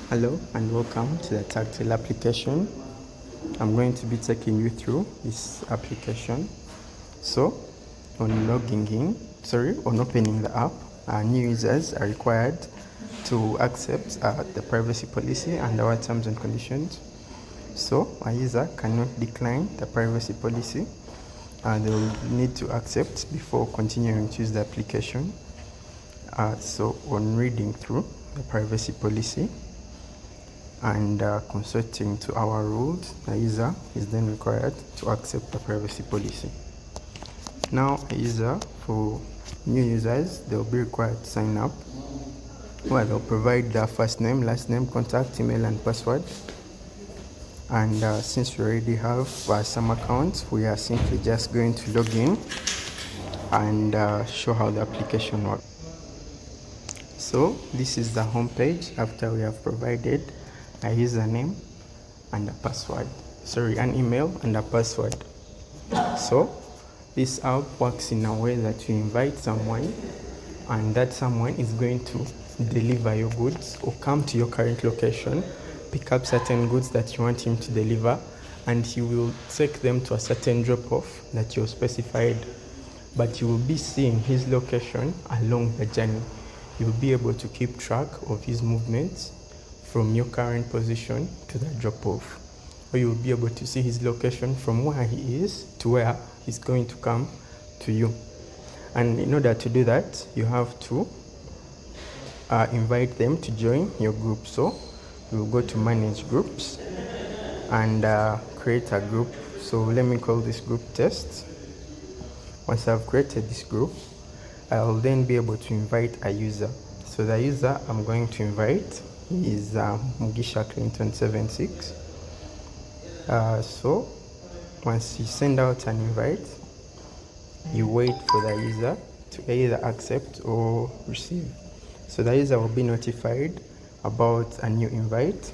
Hello and welcome to the tagtail application. I'm going to be taking you through this application. So, on opening the app, new users are required to accept the privacy policy and our terms and conditions. So, a user cannot decline the privacy policy and they will need to accept before continuing to use the application. So, on reading through the privacy policy, and consorting to our rules, the user is then required to accept the privacy policy. Now, a user, for new users, they'll be required to sign up, where they'll provide their first name, last name, contact, email, and password. And since we already have some accounts, we are simply just going to log in and show how the application works. So this is the home page after we have provided a username and a password. An email and a password. So this app works in a way that you invite someone and that someone is going to deliver your goods or come to your current location, pick up certain goods that you want him to deliver, and he will take them to a certain drop off that you specified. But you will be seeing his location along the journey. You will be able to keep track of his movements from your current position to the drop off, or you will be able to see his location from where he is to where he's going to come to you. And in order to do that, you have to invite them to join your group. So you will go to manage groups and create a group. So let me call this group test. Once I've created this group, I'll then be able to invite a user. So the user I'm going to invite is Mugisha Clinton 76. So once you send out an invite, you wait for the user to either accept or receive. So the user will be notified about a new invite.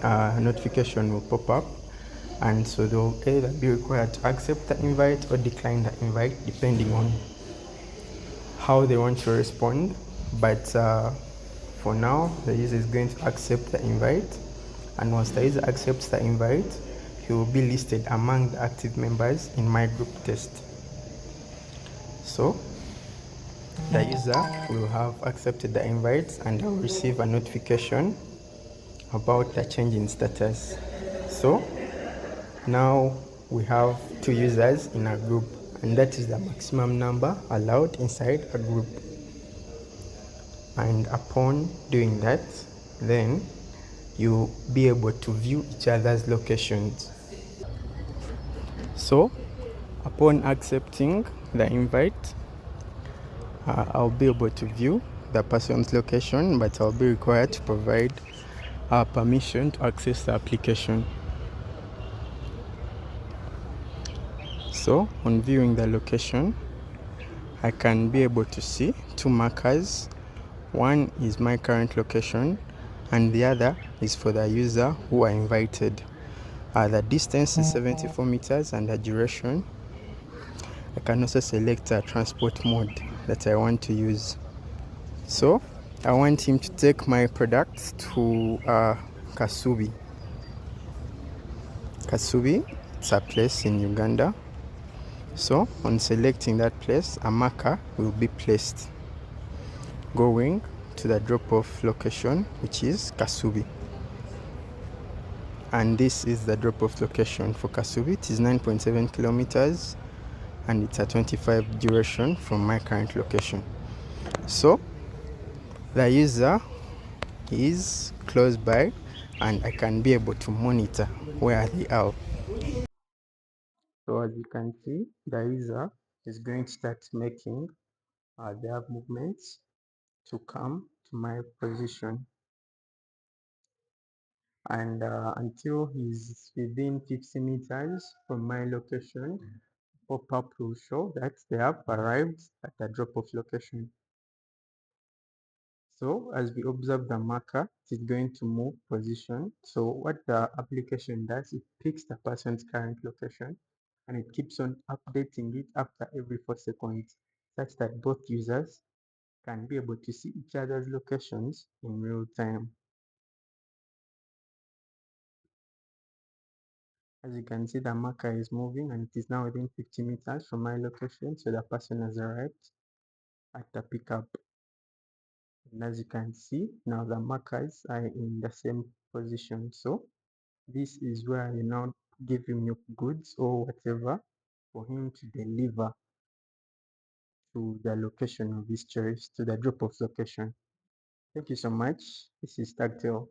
A notification will pop up, and so they'll either be required to accept the invite or decline the invite depending on how they want to respond. But for now, the user is going to accept the invite, and once the user accepts the invite, he will be listed among the active members in my group test. So the user will have accepted the invite and will receive a notification about the change in status. So now we have 2 users in a group, and that is the maximum number allowed inside a group. And upon doing that, then you'll be able to view each other's locations. So upon accepting the invite, I'll be able to view the person's location, but I'll be required to provide permission to access the application. So on viewing the location, I can be able to see 2 markers. One is my current location and the other is for the user who I invited. The distance is 74 meters and the duration. I can also select a transport mode that I want to use. So I want him to take my product to Kasubi. Kasubi, it's a place in Uganda. So on selecting that place, a marker will be placed going to the drop-off location, which is Kasubi. And this is the drop-off location for Kasubi. It is 9.7 kilometers and it's a 25 duration from my current location. So the user is close by and I can be able to monitor where they are. So as you can see, the user is going to start making their movements to come to my position, and until he's within 50 meters from my location, pop-up will show that they have arrived at the drop-off location. So as we observe the marker, it is going to move position. So what the application does, it picks the person's current location and it keeps on updating it after every 4 seconds, such that both users can be able to see each other's locations in real time. As you can see, the marker is moving and it is now within 50 meters from my location. So the person has arrived at the pickup. And as you can see, now the markers are in the same position. So this is where you now give him your goods or whatever for him to deliver to the location of his choice, to the drop-off location. Thank you so much. This is Tagtail.